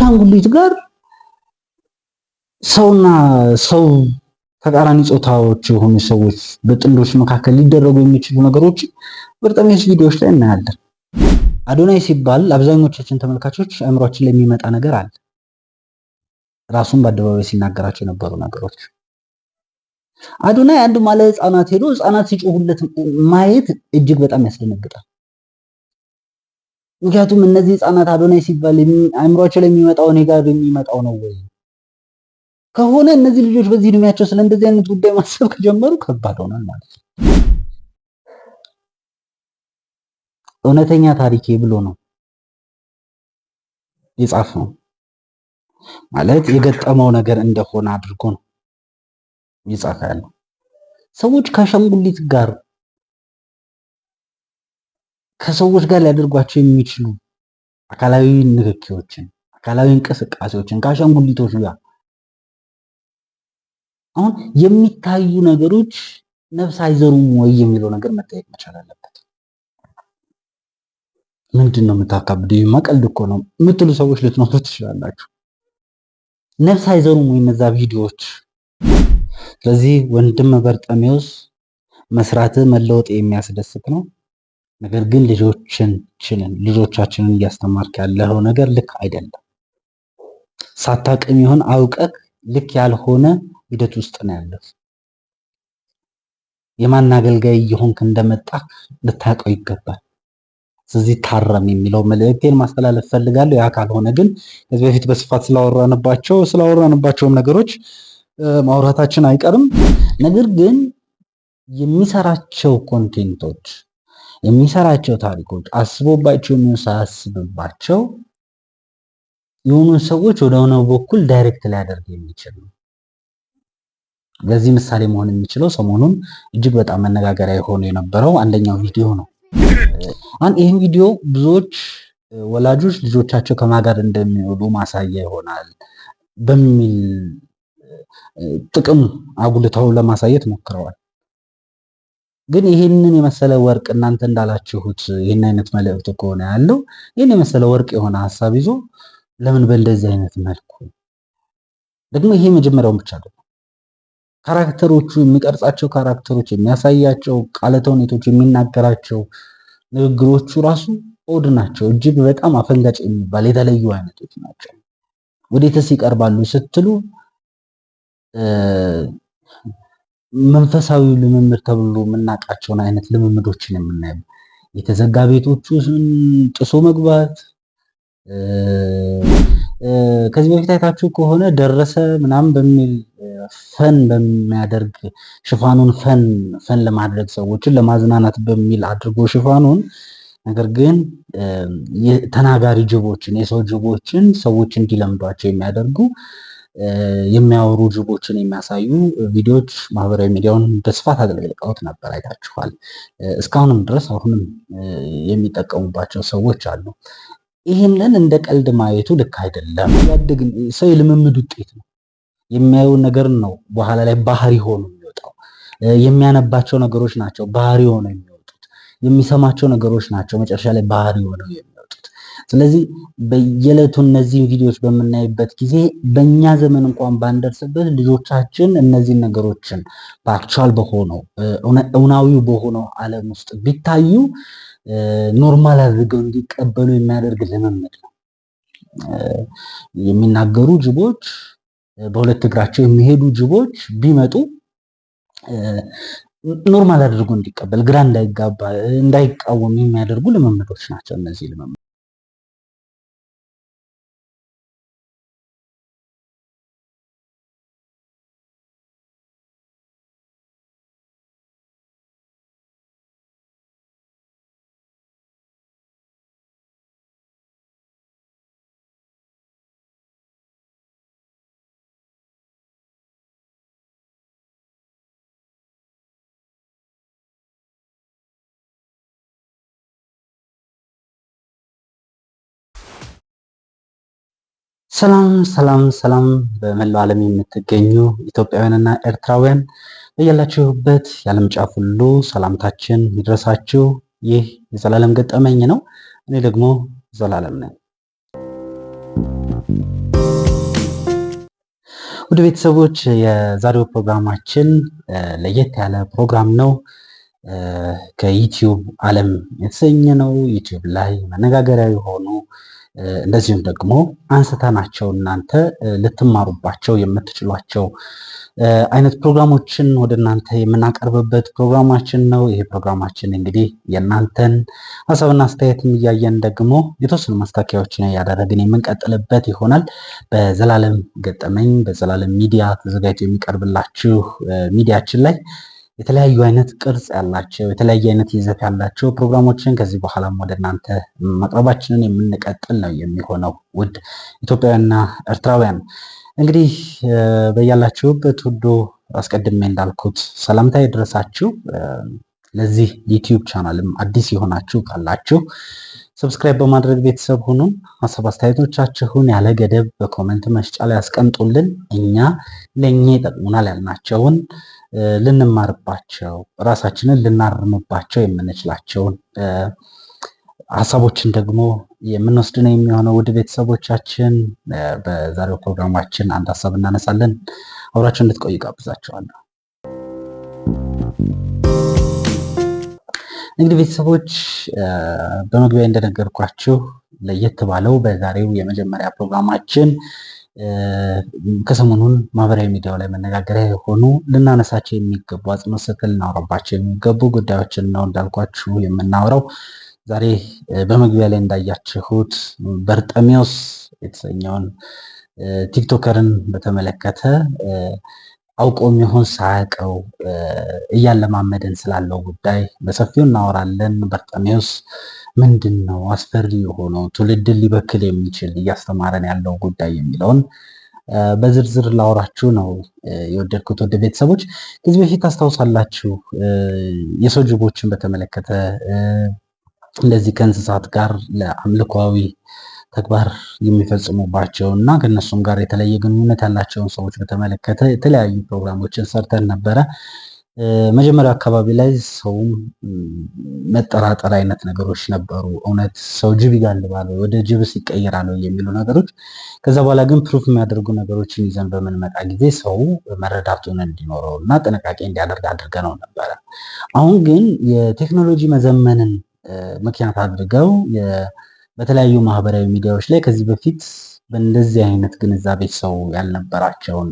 ከአሻንጉሊት ጋር ሰውና ሰው ተቃራኒ ጾታዎች የሆኑ ሰዎች በጥንዶች መካከል ሊደረጉ የሚችሉ ነገሮች በርጠሚስ ቪዲዮዎች ላይ እናያለን። አዶናይ ሲባል አብዛኞቻችን ተመልካቾች አእምሯችን ላይ የሚመጣ ነገር አለ። ራሱን በአደባባይ ሲናገራቸው የነበሩ ነገሮች። አዶናይ አንድ ማለት ህፃናት ሄዶ ህፃናት ሲጮሁለት ማየት እጅግ በጣም ያስደነግጣል። ምክንያቱም እነዚህ ህፃናት አዶናይ ሲባል አእምሯቸው ላይ የሚመጣው እኔ ጋር የሚመጣው ነው ወይ ከሆነ እነዚህ ልጆች በዚህ እድሜያቸው ስለ እንደዚህ አይነት ጉዳይ ማሰብ ከጀመሩ ከባድ ሆናል ማለት ነው። እውነተኛ ታሪኬ ብሎ ነው የጻፈው። ማለት የገጠመው ነገር እንደሆነ አድርጎ ነው የጻፈ ያለው። ሰዎች ከአሻንጉሊት ጋር ከሰዎች ጋር ሊያደርጓቸው የሚችሉ አካላዊ ንክኪዎችን፣ አካላዊ እንቅስቃሴዎችን ከአሻንጉሊቶች ጋር አሁን የሚታዩ ነገሮች ነፍስ አይዘሩም ወይ የሚለው ነገር መጠየቅ መቻል አለበት። ምንድነው የምታካብደው? ቀልድ እኮ ነው የምትሉ ሰዎች ልትኖሩ ትችላላችሁ። ነፍስ አይዘሩም ወይ እነዛ ቪዲዮዎች? ስለዚህ ወንድም በርጠሜዎስ መስራት መለወጥ የሚያስደስት ነው። ነገር ግን ልጆቻችንን እያስተማርክ ያለው ነገር ልክ አይደለም። ሳታውቅም ይሆን አውቀህ ልክ ያልሆነ ሂደት ውስጥ ነው ያለው። የማን አገልጋይ እየሆንክ እንደመጣህ ልታውቀው ይገባል። ስለዚህ ታረም የሚለው መልእክቴን ማስተላለፍ ፈልጋለሁ። ያ ካልሆነ ግን ከዚህ በፊት በስፋት ስላወራንባቸውም ነገሮች ማውራታችን አይቀርም። ነገር ግን የሚሰራቸው ኮንቴንቶች፣ የሚሰራቸው ታሪኮች አስቦባቸው የሚያሳስብባቸው የሆኑ ሰዎች ወደ ሆነ በኩል ዳይሬክት ሊያደርግ የሚችል ነው። ለዚህ ምሳሌ መሆን የሚችለው ሰሞኑን እጅግ በጣም መነጋገሪያ የሆነ የነበረው አንደኛው ቪዲዮ ነው። ይህን ቪዲዮ ብዙዎች ወላጆች ልጆቻቸው ከማን ጋር እንደሚውሉ ማሳያ ይሆናል በሚል ጥቅም አጉልተው ለማሳየት ሞክረዋል። ግን ይህንን የመሰለ ወርቅ እናንተ እንዳላችሁት ይህን አይነት መልእክት ከሆነ ያለው ይህን የመሰለ ወርቅ የሆነ ሀሳብ ይዞ ለምን በእንደዚህ አይነት መልኩ ደግሞ ይሄ መጀመሪያውን ብቻ አይደለም። ካራክተሮቹ የሚቀርጻቸው ካራክተሮች የሚያሳያቸው ቃለ ተውኔቶች የሚናገራቸው ንግግሮቹ ራሱ ኦድ ናቸው። እጅግ በጣም አፈንጋጭ የሚባል የተለዩ አይነቶች ናቸው። ወዴትስ ይቀርባሉ ስትሉ መንፈሳዊ ልምምድ ተብሎ የምናውቃቸውን አይነት ልምምዶችን የምናየው የተዘጋ ቤቶችን ጥሶ መግባት። ከዚህ በፊት አይታችሁ ከሆነ ደረሰ ምናምን በሚል ፈን በሚያደርግ ሽፋኑን ፈን ለማድረግ ሰዎችን ለማዝናናት በሚል አድርጎ ሽፋኑን፣ ነገር ግን ተናጋሪ ጅቦችን የሰው ጅቦችን ሰዎች እንዲለምዷቸው የሚያደርጉ የሚያወሩ ጅቦችን የሚያሳዩ ቪዲዮዎች ማህበራዊ ሚዲያውን በስፋት አገልግለውት ነበር። አይታችኋል። እስካሁንም ድረስ አሁንም የሚጠቀሙባቸው ሰዎች አሉ። ይህንን እንደ ቀልድ ማየቱ ልክ አይደለም። ያደግን ሰው የልምምድ ውጤት ነው። የሚያየውን ነገር ነው በኋላ ላይ ባህሪ ሆኖ የሚወጣው። የሚያነባቸው ነገሮች ናቸው ባህሪ ሆነው የሚወጡት። የሚሰማቸው ነገሮች ናቸው መጨረሻ ላይ ባህሪ ሆነው የሚወጡት። ስለዚህ በየዕለቱ እነዚህን ቪዲዮዎች በምናይበት ጊዜ በእኛ ዘመን እንኳን ባንደርስበት ልጆቻችን እነዚህን ነገሮችን በአክቹዋል በሆነው እውናዊ በሆነው ዓለም ውስጥ ቢታዩ ኖርማል አድርገው እንዲቀበሉ የሚያደርግ ልምምድ ነው። የሚናገሩ ጅቦች፣ በሁለት እግራቸው የሚሄዱ ጅቦች ቢመጡ ኖርማል አድርጎ እንዲቀበል፣ ግራ እንዳይጋባ፣ እንዳይቃወም የሚያደርጉ ልምምዶች ናቸው እነዚህ ልምምዶች። ሰላም ሰላም ሰላም በመላው ዓለም የምትገኙ ኢትዮጵያውያንና ኤርትራውያን በያላችሁበት የዓለም ጫፍ ሁሉ ሰላምታችን ይድረሳችሁ። ይህ የዘላለም ገጠመኝ ነው። እኔ ደግሞ ዘላለም ነኝ። ውድ ቤተሰቦች የዛሬው ፕሮግራማችን ለየት ያለ ፕሮግራም ነው። ከዩቲዩብ ዓለም የተሰኘ ነው። ዩቲዩብ ላይ መነጋገሪያ የሆኑ እንደዚሁም ደግሞ አንስተናቸው እናንተ ልትማሩባቸው የምትችሏቸው አይነት ፕሮግራሞችን ወደ እናንተ የምናቀርብበት ፕሮግራማችን ነው። ይሄ ፕሮግራማችን እንግዲህ የእናንተን ሀሳብና አስተያየትም እያየን ደግሞ የተወሰኑ ማስታወቂያዎችን ያደረግን የምንቀጥልበት ይሆናል። በዘላለም ገጠመኝ በዘላለም ሚዲያ ተዘጋጅቶ የሚቀርብላችሁ ሚዲያችን ላይ የተለያዩ አይነት ቅርጽ ያላቸው የተለያየ አይነት ይዘት ያላቸው ፕሮግራሞችን ከዚህ በኋላም ወደ እናንተ ማቅረባችንን የምንቀጥል ነው የሚሆነው። ውድ ኢትዮጵያውያንና ኤርትራውያን እንግዲህ በያላችሁበት ሁሉ አስቀድሜ እንዳልኩት ሰላምታ ይድረሳችሁ። ለዚህ ዩቲዩብ ቻናልም አዲስ የሆናችሁ ካላችሁ ሰብስክራይብ በማድረግ ቤተሰብ ሁኑ። ሀሳብ አስተያየቶቻችሁን ያለ ገደብ በኮመንት መስጫ ላይ ያስቀምጡልን። እኛ ለእኛ ይጠቅሙናል ያልናቸውን ልንማርባቸው ራሳችንን ልናርምባቸው የምንችላቸውን ሀሳቦችን ደግሞ የምንወስድ ነው የሚሆነው። ውድ ቤተሰቦቻችን በዛሬው ፕሮግራማችን አንድ ሀሳብ እናነሳለን። አብራችሁ እንድትቆዩ ጋብዛችኋለሁ። እንግዲህ ቤተሰቦች በመግቢያ እንደነገርኳችሁ ለየት ባለው በዛሬው የመጀመሪያ ፕሮግራማችን ከሰሞኑን ማህበራዊ ሚዲያው ላይ መነጋገሪያ የሆኑ ልናነሳቸው የሚገቡ አጽንኦት ሰጥተን ልናወራባቸው የሚገቡ ጉዳዮችን ነው እንዳልኳችሁ የምናወራው። ዛሬ በመግቢያ ላይ እንዳያችሁት በርጠሚዎስ የተሰኘውን ቲክቶከርን በተመለከተ አውቆም ይሁን ሳያውቀው እያለማመደን ስላለው ጉዳይ በሰፊው እናወራለን። በርጠሚዎስ ምንድን ነው አስፈሪ የሆነው ትውልድን ሊበክል የሚችል እያስተማረን ያለው ጉዳይ የሚለውን በዝርዝር ላወራችሁ ነው የወደድኩት። ወደ ቤተሰቦች ከዚህ በፊት ታስታውሳላችሁ የሰው ጅቦችን በተመለከተ እንደዚህ ከእንስሳት ጋር ለአምልኮዊ ተግባር የሚፈጽሙባቸው እና ከእነሱም ጋር የተለየ ግንኙነት ያላቸውን ሰዎች በተመለከተ የተለያዩ ፕሮግራሞችን ሰርተን ነበረ። መጀመሪያ አካባቢ ላይ ሰውም መጠራጠር አይነት ነገሮች ነበሩ። እውነት ሰው ጅብ ይጋልባል ወደ ጅብስ ይቀየራል የሚሉ ነገሮች። ከዛ በኋላ ግን ፕሩፍ የሚያደርጉ ነገሮችን ይዘን በምንመጣ ጊዜ ሰው መረዳቱን እንዲኖረው እና ጥንቃቄ እንዲያደርግ አድርገነው ነበረ። አሁን ግን የቴክኖሎጂ መዘመንን ምክንያት አድርገው በተለያዩ ማህበራዊ ሚዲያዎች ላይ ከዚህ በፊት በእንደዚህ አይነት ግንዛቤ ሰው ያልነበራቸውን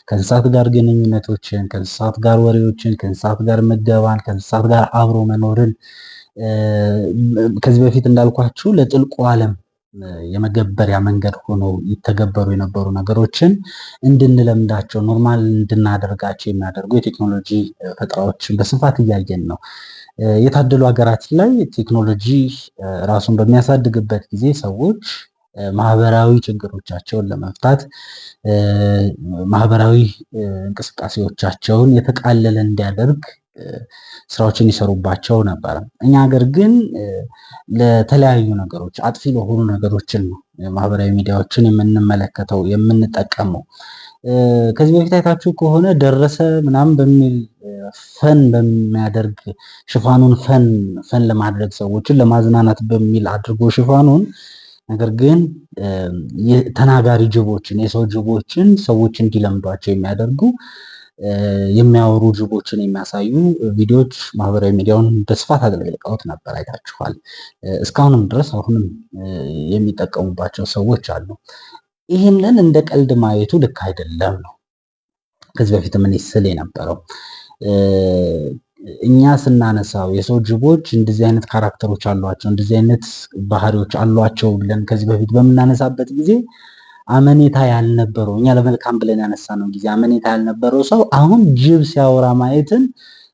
ከእንስሳት ጋር ግንኙነቶችን፣ ከእንስሳት ጋር ወሬዎችን፣ ከእንስሳት ጋር ምገባን፣ ከእንስሳት ጋር አብሮ መኖርን ከዚህ በፊት እንዳልኳችሁ ለጥልቁ ዓለም የመገበሪያ መንገድ ሆነው ይተገበሩ የነበሩ ነገሮችን እንድንለምዳቸው ኖርማል እንድናደርጋቸው የሚያደርጉ የቴክኖሎጂ ፈጠራዎችን በስፋት እያየን ነው። የታደሉ ሀገራት ላይ ቴክኖሎጂ ራሱን በሚያሳድግበት ጊዜ ሰዎች ማህበራዊ ችግሮቻቸውን ለመፍታት ማህበራዊ እንቅስቃሴዎቻቸውን የተቃለለ እንዲያደርግ ስራዎችን ይሰሩባቸው ነበር። እኛ ሀገር ግን ለተለያዩ ነገሮች አጥፊ ለሆኑ ነገሮችን ነው ማህበራዊ ሚዲያዎችን የምንመለከተው የምንጠቀመው። ከዚህ በፊት አይታችሁ ከሆነ ደረሰ ምናምን በሚል ፈን በሚያደርግ ሽፋኑን ፈን ለማድረግ ሰዎችን ለማዝናናት በሚል አድርጎ ሽፋኑን ነገር ግን ተናጋሪ ጅቦችን የሰው ጅቦችን ሰዎች እንዲለምዷቸው የሚያደርጉ የሚያወሩ ጅቦችን የሚያሳዩ ቪዲዮዎች ማህበራዊ ሚዲያውን በስፋት አገልግለውት ነበር። አይታችኋል። እስካሁንም ድረስ አሁንም የሚጠቀሙባቸው ሰዎች አሉ። ይህንን እንደ ቀልድ ማየቱ ልክ አይደለም ነው ከዚህ በፊት ምን ስል የነበረው። እኛ ስናነሳው የሰው ጅቦች እንደዚህ አይነት ካራክተሮች አሏቸው፣ እንደዚህ አይነት ባህሪዎች አሏቸው ብለን ከዚህ በፊት በምናነሳበት ጊዜ አመኔታ ያልነበረው እኛ ለመልካም ብለን ያነሳነው ጊዜ አመኔታ ያልነበረው ሰው አሁን ጅብ ሲያወራ ማየትን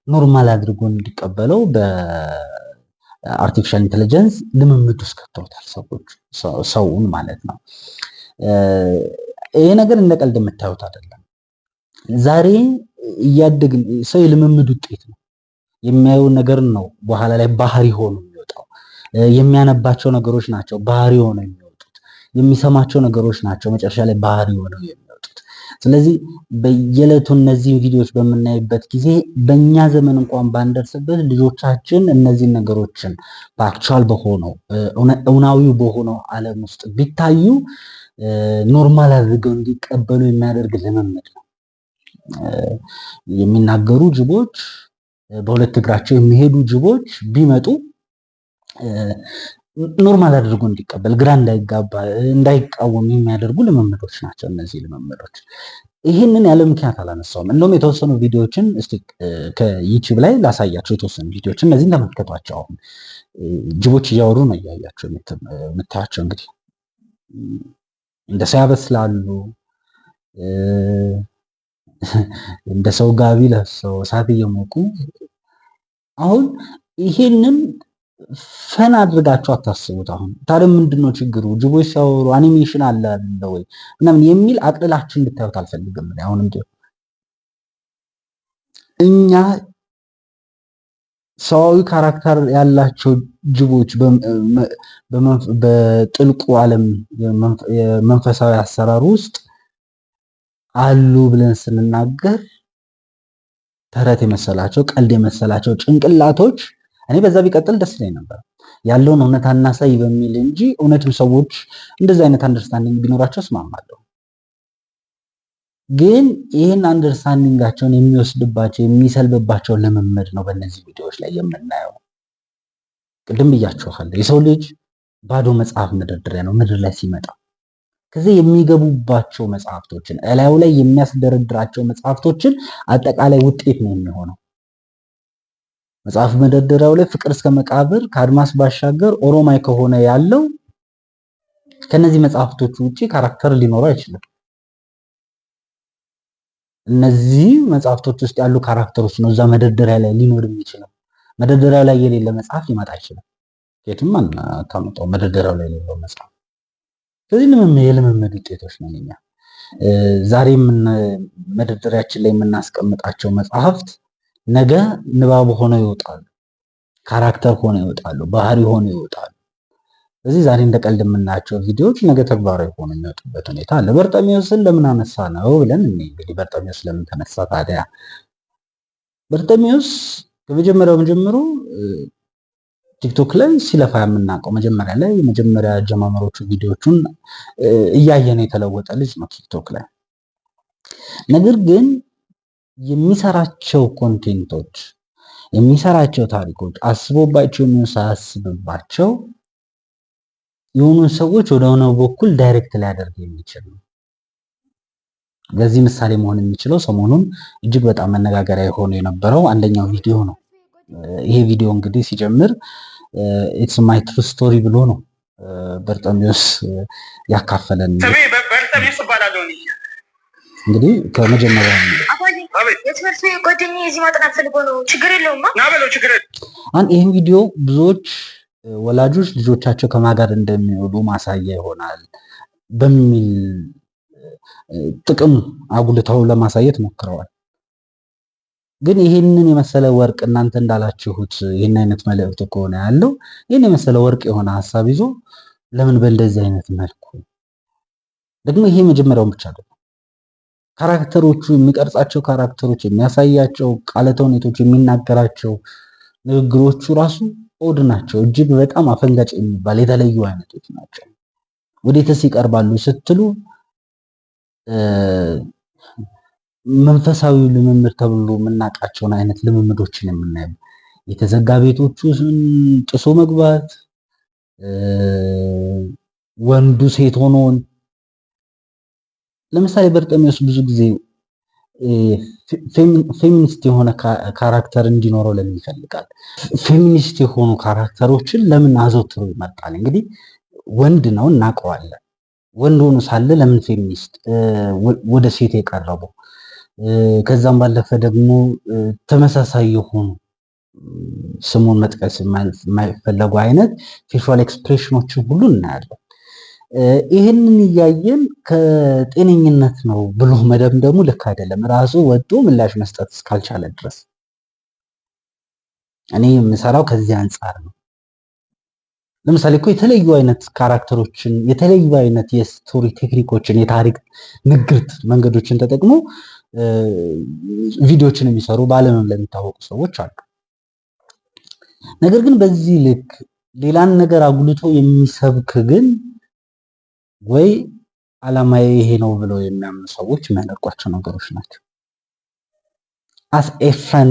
ኖርማል አድርጎ እንዲቀበለው በአርቲፊሻል ኢንቴሊጀንስ ልምምድ ውስጥ ከተውታል ሰውን ማለት ነው። ይሄ ነገር እንደ ቀልድ የምታዩት አይደለም። ዛሬ እያደግን ሰው የልምምድ ውጤት ነው። የሚያየው ነገር ነው በኋላ ላይ ባህሪ ሆኖ የሚወጣው። የሚያነባቸው ነገሮች ናቸው ባህሪ ሆኖ የሚወጡት። የሚሰማቸው ነገሮች ናቸው መጨረሻ ላይ ባህሪ ሆነው የሚወጡት። ስለዚህ በየዕለቱ እነዚህን ቪዲዮዎች በምናይበት ጊዜ በእኛ ዘመን እንኳን ባንደርስበት ልጆቻችን እነዚህን ነገሮችን በአክቹዋል በሆነው እውናዊ በሆነው ዓለም ውስጥ ቢታዩ ኖርማል አድርገው እንዲቀበሉ የሚያደርግ ልምምድ ነው። የሚናገሩ ጅቦች፣ በሁለት እግራቸው የሚሄዱ ጅቦች ቢመጡ ኖርማል አድርጎ እንዲቀበል፣ ግራ እንዳይጋባ፣ እንዳይቃወም የሚያደርጉ ልምምዶች ናቸው እነዚህ ልምምዶች። ይህንን ያለ ምክንያት አላነሳውም። እንደውም የተወሰኑ ቪዲዮዎችን እስቲ ከዩቲዩብ ላይ ላሳያቸው። የተወሰኑ ቪዲዮዎችን እነዚህን ተመልከቷቸው። አሁን ጅቦች እያወሩ ነው እያያቸው የምታያቸው። እንግዲህ እንደ ሰው ያበስላሉ፣ እንደ ሰው ጋቢ ለብሰው እሳት እየሞቁ። አሁን ይሄንን ፈን አድርጋችሁ አታስቡት። አሁን ታዲያ ምንድነው ችግሩ? ጅቦች ሲያወሩ አኒሜሽን አለ ወይ ምናምን የሚል አቅልላችሁ እንድታዩት አልፈልግም። አሁንም እኛ ሰዋዊ ካራክተር ያላቸው ጅቦች በጥልቁ ዓለም የመንፈሳዊ አሰራር ውስጥ አሉ ብለን ስንናገር ተረት የመሰላቸው ቀልድ የመሰላቸው ጭንቅላቶች፣ እኔ በዛ ቢቀጥል ደስ ይለኝ ነበር ያለውን እውነት አናሳይ በሚል እንጂ እውነትም ሰዎች እንደዚህ አይነት አንደርስታንዲንግ ቢኖራቸው እስማማለሁ። ግን ይህን አንደርስታንዲንጋቸውን የሚወስድባቸው የሚሰልብባቸው ልምምድ ነው በእነዚህ ቪዲዮዎች ላይ የምናየው። ቅድም ብያችኋለሁ፣ የሰው ልጅ ባዶ መጽሐፍ መደርደሪያ ነው ምድር ላይ ሲመጣ። ከዚህ የሚገቡባቸው መጽሐፍቶችን እላዩ ላይ የሚያስደረድራቸው መጽሐፍቶችን አጠቃላይ ውጤት ነው የሚሆነው። መጽሐፍ መደርደሪያው ላይ ፍቅር እስከ መቃብር፣ ከአድማስ ባሻገር፣ ኦሮማይ ከሆነ ያለው ከነዚህ መጽሐፍቶች ውጪ ካራክተር ሊኖረው አይችልም። እነዚህ መጽሐፍቶች ውስጥ ያሉ ካራክተሮች ነው እዛ መደርደሪያ ላይ ሊኖር የሚችለው። መደርደሪያው ላይ የሌለ መጽሐፍ ሊመጣ አይችልም። የትም አታመጣው መደርደሪያው ላይ የሌለው መጽሐፍ። ስለዚህ የልምምድ ውጤቶች ነው እኛ ዛሬ መደርደሪያችን ላይ የምናስቀምጣቸው መጽሐፍት ነገ ንባብ ሆነው ይወጣሉ፣ ካራክተር ሆነው ይወጣሉ፣ ባህሪ ሆነው ይወጣሉ። ስለዚህ ዛሬ እንደ ቀልድ የምናያቸው ቪዲዮዎች ነገ ተግባራዊ ሆነው የሚወጡበት ሁኔታ አለ። በርጠሚዎስን ለምን አነሳ ነው ብለን እንግዲህ በርጠሚዎስ ለምን ተነሳ ታዲያ? በርጠሚዎስ ከመጀመሪያው ጀምሮ ቲክቶክ ላይ ሲለፋ የምናውቀው መጀመሪያ ላይ የመጀመሪያ አጀማመሮቹ ቪዲዮዎቹን እያየን የተለወጠ ልጅ ነው ቲክቶክ ላይ። ነገር ግን የሚሰራቸው ኮንቴንቶች የሚሰራቸው ታሪኮች አስቦባቸው ሳያስብባቸው የሆኑ ሰዎች ወደ ሆነ በኩል ዳይሬክት ሊያደርግ የሚችል ነው። ለዚህ ምሳሌ መሆን የሚችለው ሰሞኑን እጅግ በጣም መነጋገሪያ የሆነ የነበረው አንደኛው ቪዲዮ ነው። ይሄ ቪዲዮ እንግዲህ ሲጀምር ኢትስ ማይ ትሩ ስቶሪ ብሎ ነው በርጠሚዎስ ያካፈለን። እንግዲህ ከመጀመሪያ የትምህርት ጓደኛዬ እዚህ ማጥናት ፈልጎ ነው። ችግር የለውም ይህን ቪዲዮ ብዙዎች ወላጆች ልጆቻቸው ከማን ጋር እንደሚውሉ ማሳያ ይሆናል በሚል ጥቅም አጉልተው ለማሳየት ሞክረዋል። ግን ይህንን የመሰለ ወርቅ እናንተ እንዳላችሁት ይህን አይነት መልእክት ከሆነ ያለው ይህን የመሰለ ወርቅ የሆነ ሀሳብ ይዞ ለምን በእንደዚህ አይነት መልኩ ደግሞ ይሄ መጀመሪያውን ብቻ አይደለም። ካራክተሮቹ የሚቀርጻቸው ካራክተሮች የሚያሳያቸው ቃለ ተውኔቶች የሚናገራቸው ንግግሮቹ ራሱ ኦድ ናቸው። እጅግ በጣም አፈንጋጭ የሚባል የተለዩ አይነቶች ናቸው። ወዴትስ ይቀርባሉ ስትሉ መንፈሳዊ ልምምድ ተብሎ የምናውቃቸውን አይነት ልምምዶችን የምናየው የተዘጋ ቤቶቹን ጥሶ መግባት፣ ወንዱ ሴት ሆኖ ለምሳሌ በርጠሚዎስ ብዙ ጊዜ ፌሚኒስት የሆነ ካራክተር እንዲኖረው ለምን ይፈልጋል? ፌሚኒስት የሆኑ ካራክተሮችን ለምን አዘውትሮ ይመርጣል? እንግዲህ ወንድ ነው እናውቀዋለን። ወንድ ሆኖ ሳለ ለምን ፌሚኒስት ወደ ሴት የቀረበው? ከዛም ባለፈ ደግሞ ተመሳሳይ የሆኑ ስሙን መጥቀስ የማይፈለጉ አይነት ፌሻል ኤክስፕሬሽኖችን ሁሉ እናያለን። ይህንን እያየን ከጤነኝነት ነው ብሎ መደምደሙ ልክ አይደለም። ራሱ ወጡ ምላሽ መስጠት እስካልቻለ ድረስ እኔ የምሰራው ከዚህ አንጻር ነው። ለምሳሌ እኮ የተለዩ አይነት ካራክተሮችን የተለዩ አይነት የስቶሪ ቴክኒኮችን የታሪክ ንግርት መንገዶችን ተጠቅሞ ቪዲዮችን የሚሰሩ በዓለምም ላይ የሚታወቁ ሰዎች አሉ። ነገር ግን በዚህ ልክ ሌላን ነገር አጉልቶ የሚሰብክ ግን ወይ ዓላማዬ ይሄ ነው ብለው የሚያምኑ ሰዎች የሚያደርጓቸው ነገሮች ናቸው። አስ ኤ ፈን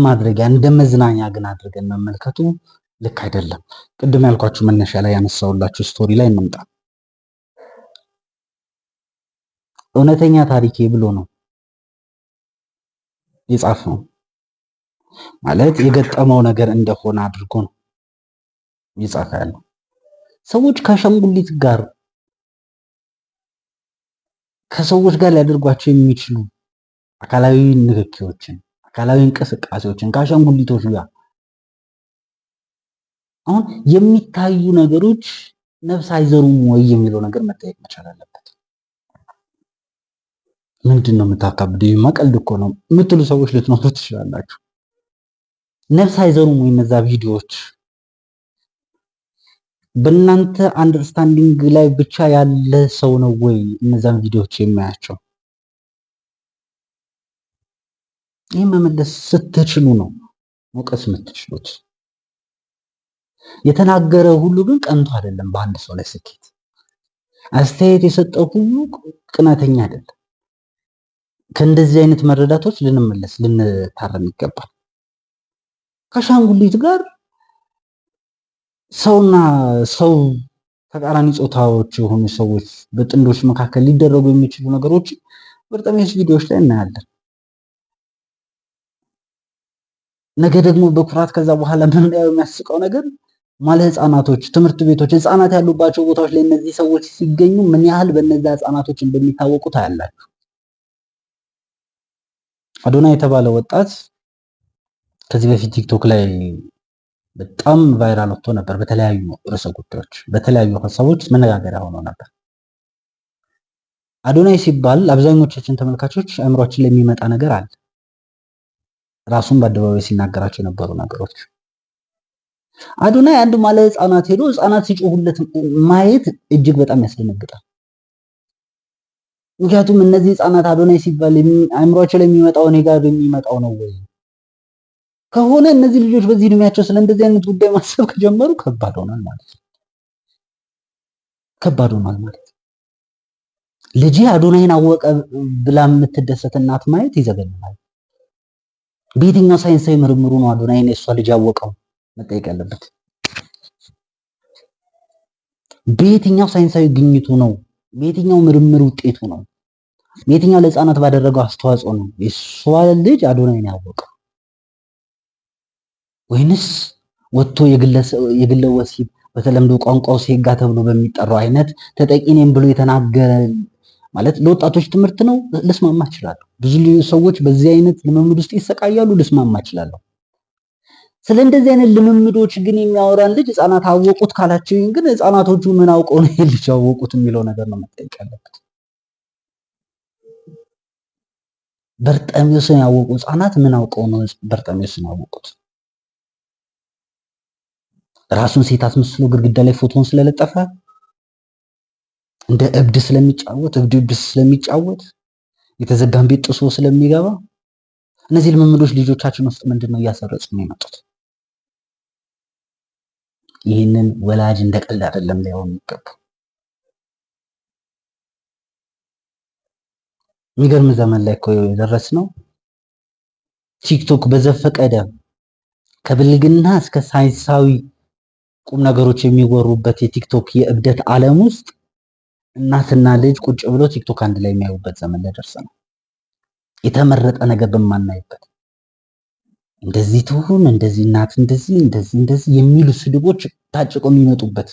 ማድረጊያ እንደ መዝናኛ ግን አድርገን መመልከቱ ልክ አይደለም። ቅድም ያልኳችሁ መነሻ ላይ ያነሳውላችሁ ስቶሪ ላይ እንምጣ። እውነተኛ ታሪኬ ብሎ ነው የጻፈው። ማለት የገጠመው ነገር እንደሆነ አድርጎ ነው የጻፈ ያለው። ሰዎች ከአሻንጉሊት ጋር ከሰዎች ጋር ሊያደርጓቸው የሚችሉ አካላዊ ንክኪዎችን፣ አካላዊ እንቅስቃሴዎችን ከአሻንጉሊቶች ጋር አሁን የሚታዩ ነገሮች ነፍስ አይዘሩም ወይ የሚለው ነገር መጠየቅ መቻል አለበት። ምንድን ነው የምታካብደው? ቀልድ እኮ ነው የምትሉ ሰዎች ልትኖሩ ትችላላችሁ። ነፍስ አይዘሩም ወይ እነዛ ቪዲዮዎች? በእናንተ አንደርስታንዲንግ ላይ ብቻ ያለ ሰው ነው ወይ እነዛን ቪዲዮዎች የሚያያቸው? ይህ መመለስ ስትችሉ ነው መውቀስ የምትችሉት። የተናገረ ሁሉ ግን ቀንቶ አይደለም በአንድ ሰው ላይ ስኬት። አስተያየት የሰጠው ሁሉ ቅናተኛ አይደለም። ከእንደዚህ አይነት መረዳቶች ልንመለስ ልንታረም ይገባል። ከአሻንጉሊት ጋር ሰውና ሰው ተቃራኒ ጾታዎች የሆኑ ሰዎች በጥንዶች መካከል ሊደረጉ የሚችሉ ነገሮች በርጠሚስ ቪዲዮዎች ላይ እናያለን። ነገ ደግሞ በኩራት ከዛ በኋላ ምናየው የሚያስቀው ነገር ማለ ህፃናቶች ትምህርት ቤቶች ህፃናት ያሉባቸው ቦታዎች ላይ እነዚህ ሰዎች ሲገኙ ምን ያህል በእነዛ ህፃናቶች እንደሚታወቁ ታያላችሁ። አዶናይ የተባለ ወጣት ከዚህ በፊት ቲክቶክ ላይ በጣም ቫይራል ወጥቶ ነበር። በተለያዩ ርዕሰ ጉዳዮች በተለያዩ ሀሳቦች መነጋገሪያ ሆኖ ነበር። አዶናይ ሲባል አብዛኞቻችን ተመልካቾች አእምሯችን ላይ የሚመጣ ነገር አለ። ራሱን በአደባባይ ሲናገራቸው የነበሩ ነገሮች። አዶናይ አንድ ማለ ህፃናት ሄዶ ህፃናት ሲጮሁለት ማየት እጅግ በጣም ያስደነግጣል። ምክንያቱም እነዚህ ህፃናት አዶናይ ሲባል አእምሯቸው ላይ የሚመጣው እኔ ጋር የሚመጣው ነው ወይ ከሆነ እነዚህ ልጆች በዚህ እድሜያቸው ስለ እንደዚህ አይነት ጉዳይ ማሰብ ከጀመሩ ከባድ ሆኗል ማለት ነው። ከባድ ሆኗል ማለት ልጅ አዶናይን አወቀ ብላ የምትደሰት እናት ማየት ይዘገንናል። በየትኛው ሳይንሳዊ ምርምሩ ነው አዶናይን የሷ ልጅ ያወቀው መጠየቅ ያለበት? በየትኛው ሳይንሳዊ ግኝቱ ነው? በየትኛው ምርምር ውጤቱ ነው? በየትኛው ለህፃናት ባደረገው አስተዋጽኦ ነው የሷ ልጅ አዶናይን ያወቀው? ወይንስ ወጥቶ የግለ ወሲብ በተለምዶ ቋንቋው ሴጋ ተብሎ በሚጠራው አይነት ተጠቂ ነኝ ብሎ የተናገረ ማለት ለወጣቶች ትምህርት ነው? ልስማማ እችላለሁ። ብዙ ሰዎች በዚህ አይነት ልምምድ ውስጥ ይሰቃያሉ። ልስማማ እችላለሁ። ስለ እንደዚህ አይነት ልምምዶች ግን የሚያወራን ልጅ ህፃናት አወቁት ካላችሁ ግን ህፃናቶቹ ምን አውቀው ነው ልጅ አወቁት የሚለው ነገር ነው መጠየቅ ያለበት። በርጠሚዮስን ያወቁ ህፃናት ምን አውቀው ነው በርጠሚዮስን ያወቁት? ራሱን ሴት አስመስሎ ግድግዳ ላይ ፎቶን ስለለጠፈ እንደ እብድ ስለሚጫወት የተዘጋን ቤት ጥሶ ስለሚገባ እነዚህ ልምምዶች ልጆቻችን ውስጥ ምንድነው እያሰረጹ ነው የመጡት? ይህንን ወላጅ እንደ ቀልድ አይደለም ሊያው የሚገባው። የሚገርም ዘመን ላይ እኮ የደረስነው ቲክቶክ በዘፈቀደ ከብልግና እስከ ሳይንሳዊ ቁም ነገሮች የሚወሩበት የቲክቶክ የእብደት ዓለም ውስጥ እናትና ልጅ ቁጭ ብሎ ቲክቶክ አንድ ላይ የሚያዩበት ዘመን ላይ ደርሰናል። የተመረጠ ነገር በማናይበት እንደዚህ ትሁን እንደዚህ እናት እንደዚህ የሚሉ ስድቦች ታጭቀው የሚመጡበት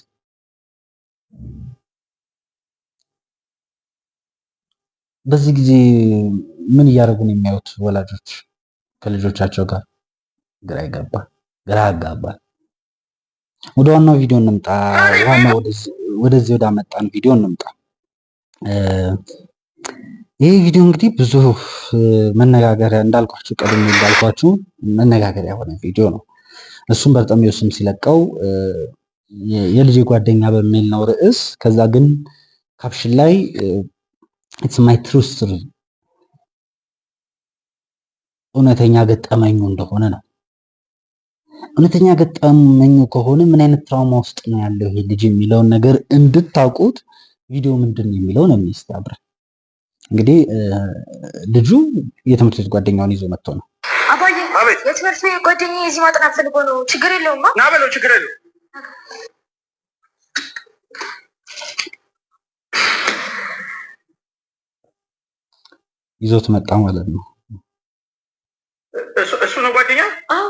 በዚህ ጊዜ ምን እያደረጉ ነው የሚያዩት ወላጆች ከልጆቻቸው ጋር? ግራ ያጋባል። ወደ ዋናው ቪዲዮ እንምጣ። ወደዚህ ወደ አመጣን ቪዲዮ እንምጣ። ይህ ቪዲዮ እንግዲህ ብዙ መነጋገሪያ እንዳልኳችሁ መነጋገሪያ የሆነ ቪዲዮ ነው። እሱም በርጠሚዮስም ሲለቀው የልጅ ጓደኛ በሚል ነው ርዕስ። ከዛ ግን ካፕሽን ላይ ኢትስ ማይ ትሩ ስቶሪ እውነተኛ ገጠመኙ እንደሆነ ነው። እውነተኛ ገጠመኙ ከሆነ ምን አይነት ትራውማ ውስጥ ነው ያለው ይሄ ልጅ የሚለውን ነገር እንድታውቁት ቪዲዮ ምንድን ነው የሚለውን እስቲ አብረን እንግዲህ ልጁ የትምህርት ቤት ጓደኛውን ይዞ መጥቶ ነው። አባዬ የትምህርት ቤት ጓደኛዬ እዚህ ማጥናት ፈልጎ ነው። ችግር የለውም ና በለው። ችግር የለውም። ይዞት መጣ ማለት ነው። እሱ ነው ጓደኛ? አዎ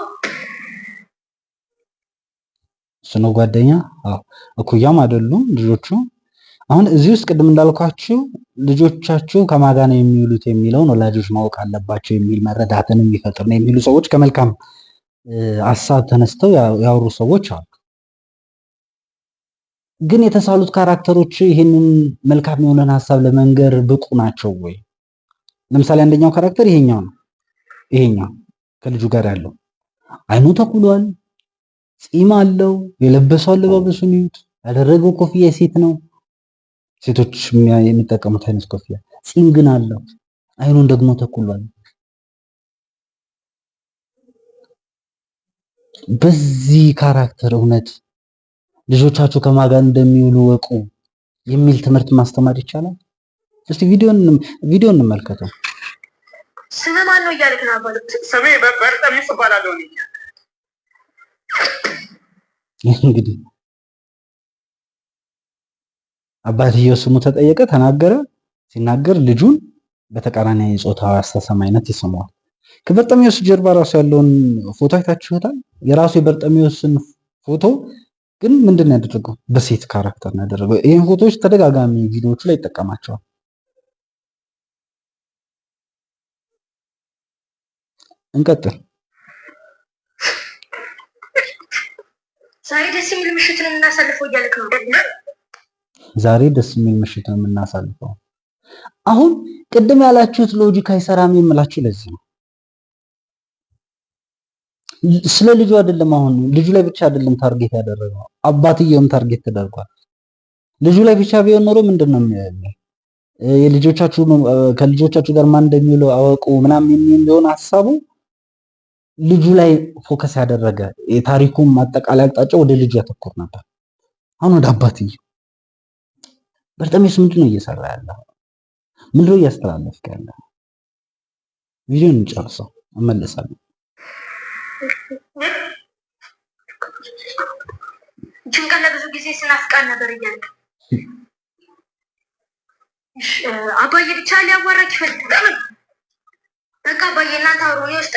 እሱ ነው ጓደኛ። አዎ እኩያም አይደሉም ልጆቹ። አሁን እዚህ ውስጥ ቅድም እንዳልኳችሁ ልጆቻችሁ ከማን ጋር ነው የሚውሉት የሚለውን ወላጆች ማወቅ አለባቸው የሚል መረዳትን የሚፈጥር ነው የሚሉ ሰዎች ከመልካም ሀሳብ ተነስተው ያወሩ ሰዎች አሉ። ግን የተሳሉት ካራክተሮች ይህንን መልካም የሆነን ሀሳብ ለመንገር ብቁ ናቸው ወይ? ለምሳሌ አንደኛው ካራክተር ይሄኛው ነው። ይሄኛው ከልጁ ጋር ያለው አይኑ ተኩሏል፣ ፂም አለው፣ የለበሰው አለባበሱን ይዩት፣ ያደረገው ኮፍያ የሴት ነው። ሴቶች የሚጠቀሙት አይነት ኮፍያ፣ ፂም ግን አለው፣ አይኑን ደግሞ ተኩሏል። በዚህ ካራክተር እውነት ልጆቻችሁ ከማን ጋር እንደሚውሉ ወቁ የሚል ትምህርት ማስተማር ይቻላል? እስቲ ቪዲዮ እንመልከተው። ስም ማን ነው እያልክ ነው? አባሉ ስሜ በርጠሚስ እባላለሁ። እንግዲህ አባትየው ስሙ ተጠየቀ፣ ተናገረ። ሲናገር ልጁን በተቃራኒ ጾታዊ አስተሳሰብ አይነት ይሰማዋል። ከበርጠሚዮስ ጀርባ ራሱ ያለውን ፎቶ አይታችሁታል? የራሱ የበርጠሚዮስን ፎቶ ግን ምንድን ነው ያደረገው? በሴት ካራክተር ነው ያደረገው። ይህን ፎቶዎች ተደጋጋሚ ቪዲዮዎቹ ላይ ይጠቀማቸዋል። እንቀጥል። ዛሬ ደስ የሚል ምሽት ነው የምናሳልፈው እያልክ ነው? ዛሬ ደስ የሚል ምሽት ነው የምናሳልፈው። አሁን ቅድም ያላችሁት ሎጂክ አይሰራም የምላችሁ ለዚህ ነው። ስለ ልጁ አይደለም። አሁን ልጁ ላይ ብቻ አይደለም ታርጌት ያደረገው፣ አባትየውም ታርጌት ተደርጓል። ልጁ ላይ ብቻ ቢሆን ኖሮ ምንድነው ከልጆቻችሁ ጋር ማን እንደሚውለው አወቁ ምናምን የሚል ቢሆን ሀሳቡ ልጁ ላይ ፎከስ ያደረገ የታሪኩን ማጠቃለያ አቅጣጫ ወደ ልጁ ያተኮር ነበር። አሁን ወደ አባትየው በርጠሚዮስ ምንድነው እየሰራ ያለው? ምንድነው እያስተላለፍክ ያለው? ቪዲዮን እንጨርሰው እመለሳለሁ። ጭንቀት ለብዙ ጊዜ ስናፍቃን ነበር እያልክ አባዬ ብቻ ሊያዋራች ይፈልጋል። በቃ አባዬ እናንተ አውሩ፣ እኔ ውስጥ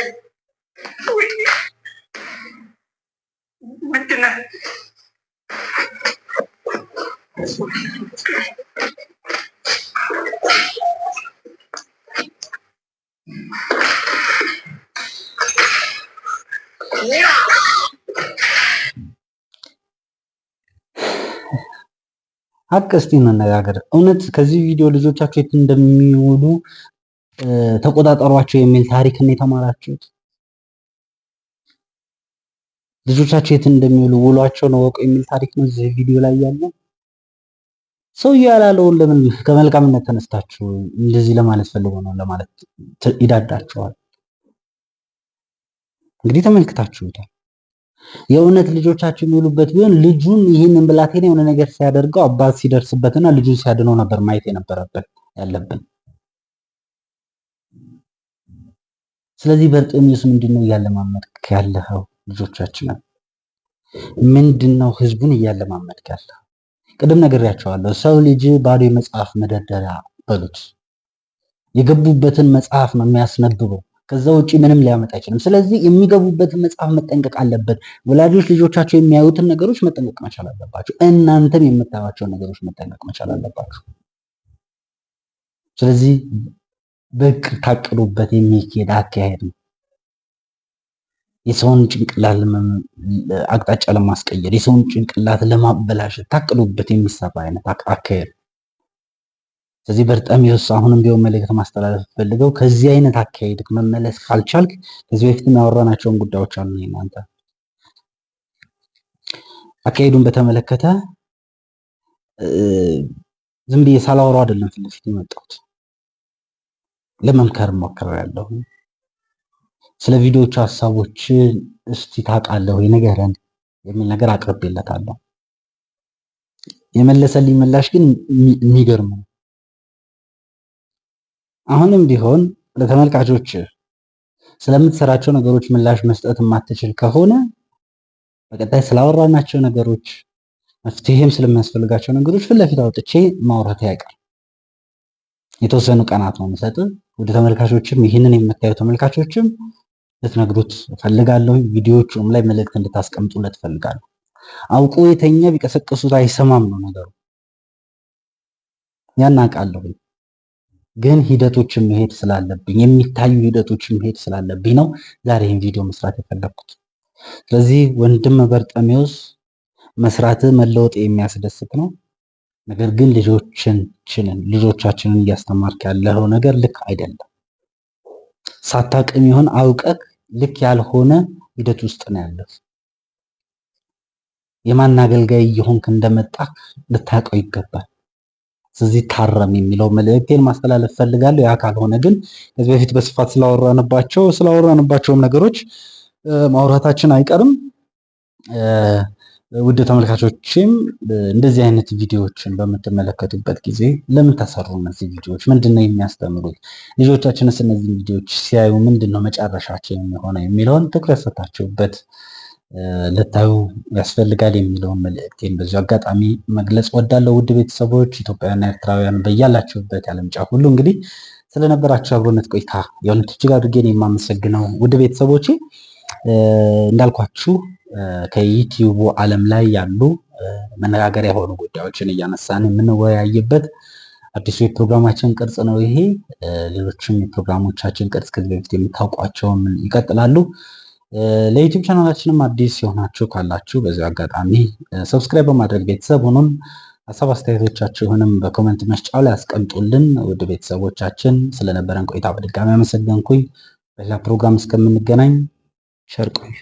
ምንድን ነህ? ሀቅ እስቲ እንነጋገር። እውነት ከዚህ ቪዲዮ ልጆቻችሁ የት እንደሚውሉ ተቆጣጠሯቸው የሚል ታሪክ ነው የተማራችሁት? ልጆቻችሁ የት እንደሚውሉ ውሏቸውን እወቁ የሚል ታሪክ ነው እዚህ ቪዲዮ ላይ ያለው? ሰውዬው ያላለውን ለምን ከመልካምነት ተነስታችሁ እንደዚህ ለማለት ፈልጎ ነው ለማለት ይዳዳችኋል? እንግዲህ ተመልክታችሁታል። የእውነት ልጆቻችሁ የሚውሉበት ቢሆን ልጁን ይህንን ብላቴና የሆነ ነገር ሲያደርገው አባት ሲደርስበትና ልጁን ሲያድነው ነበር ማየት የነበረበት ያለብን። ስለዚህ በርጤሜዎስ ምንድነው እያለማመድክ ያለኸው? ልጆቻችንን ምንድነው ህዝቡን እያለማመድክ ያለኸው? ቅድም ነግሬያቸዋለሁ። ሰው ልጅ ባዶ የመጽሐፍ መደርደሪያ በሉት። የገቡበትን መጽሐፍ ነው የሚያስነብበው። ከዛ ውጪ ምንም ሊያመጣ አይችልም። ስለዚህ የሚገቡበትን መጽሐፍ መጠንቀቅ አለበት። ወላጆች ልጆቻቸው የሚያዩትን ነገሮች መጠንቀቅ መቻል አለባቸው። እናንተም የምታዩዋቸውን ነገሮች መጠንቀቅ መቻል አለባቸው። ስለዚህ በእቅድ ታቅዱበት የሚሄድ አካሄድ ነው። የሰውን ጭንቅላት አቅጣጫ ለማስቀየር፣ የሰውን ጭንቅላት ለማበላሸት ታቅዱበት የሚሰራ አይነት አካሄድ። ስለዚህ በርጤሜዎስ አሁንም ቢሆን መልእክት ማስተላለፍ ፈልገው ከዚህ አይነት አካሄድ መመለስ ካልቻልክ ከዚህ በፊት ያወራናቸውን ጉዳዮች አሉ። እናንተ አካሄዱን በተመለከተ ዝም ብዬ ሳላወራው አይደለም ፊት ለፊት የመጣሁት፣ ለመምከር ሞክሬያለሁ። ስለ ቪዲዮዎቹ ሀሳቦች እስቲ ታውቃለህ ወይ ንገረን የሚል ነገር አቅርቤለታለሁ። የመለሰልኝ ምላሽ ግን የሚገርም ነው። አሁንም ቢሆን ለተመልካቾች ስለምትሰራቸው ነገሮች ምላሽ መስጠት የማትችል ከሆነ በቀጣይ ስላወራናቸው ነገሮች መፍትሄም ስለሚያስፈልጋቸው ነገሮች ፊት ለፊት አውጥቼ ማውራት አይቀርም። የተወሰኑ ቀናት ነው የምሰጥህ። ወደ ተመልካቾችም ይህንን የምታዩ ተመልካቾችም ልትነግሩት ፈልጋለሁ። ቪዲዮዎቹም ላይ መልእክት እንድታስቀምጡለት ፈልጋለሁ። አውቆ የተኛ ቢቀሰቅሱት አይሰማም ነው ነገሩ። ያናቃለሁ ግን ሂደቶችን መሄድ ስላለብኝ የሚታዩ ሂደቶችን መሄድ ስላለብኝ ነው ዛሬ ይህን ቪዲዮ መስራት የፈለግኩት። ስለዚህ ወንድም በርጠሜዎስ መስራት መለወጥ የሚያስደስት ነው። ነገር ግን ልጆቻችንን እያስተማርክ ያለው ነገር ልክ አይደለም። ሳታውቅም ይሆን አውቀህ ልክ ያልሆነ ሂደት ውስጥ ነው ያለው። የማን አገልጋይ እየሆንክ እንደመጣ ልታውቀው ይገባል። ስለዚህ ታረም የሚለው መልእክቴን ማስተላለፍ ፈልጋለሁ። ያ ካልሆነ ግን ከዚህ በፊት በስፋት ስላወራንባቸውም ነገሮች ማውራታችን አይቀርም። ውድ ተመልካቾችም እንደዚህ አይነት ቪዲዮዎችን በምትመለከቱበት ጊዜ ለምን ተሰሩ እነዚህ ቪዲዮዎች? ምንድነው የሚያስተምሩት? ልጆቻችንስ እነዚህ ቪዲዮዎች ሲያዩ ምንድነው መጨረሻቸው የሚሆነው የሚለውን ትኩረት ሰጥታችሁበት ልታዩ ያስፈልጋል የሚለውን መልእክቴን በዚሁ አጋጣሚ መግለጽ ወዳለው ውድ ቤተሰቦች ኢትዮጵያውያንና ኤርትራውያን በያላችሁበት የዓለም ጫፍ ሁሉ እንግዲህ ስለነበራችሁ አብሮነት ቆይታ የሆነች እጅግ አድርጌ ነው የማመሰግነው። ውድ ቤተሰቦቼ እንዳልኳችሁ ከዩቲዩቡ ዓለም ላይ ያሉ መነጋገሪያ የሆኑ ጉዳዮችን እያነሳን የምንወያይበት አዲሱ የፕሮግራማችን ቅርጽ ነው ይሄ። ሌሎችም የፕሮግራሞቻችን ቅርጽ ከዚህ በፊት የምታውቋቸውም ይቀጥላሉ። ለዩቲዩብ ቻናላችንም አዲስ የሆናችሁ ካላችሁ በዚህ አጋጣሚ ሰብስክራይብ በማድረግ ቤተሰብ ሆኑን። ሀሳብ አስተያየቶቻችሁንም በኮመንት መስጫው ላይ አስቀምጡልን። ውድ ቤተሰቦቻችን ስለነበረን ቆይታ በድጋሚ አመሰገንኩኝ። በሌላ ፕሮግራም እስከምንገናኝ ቸር ቆዩ።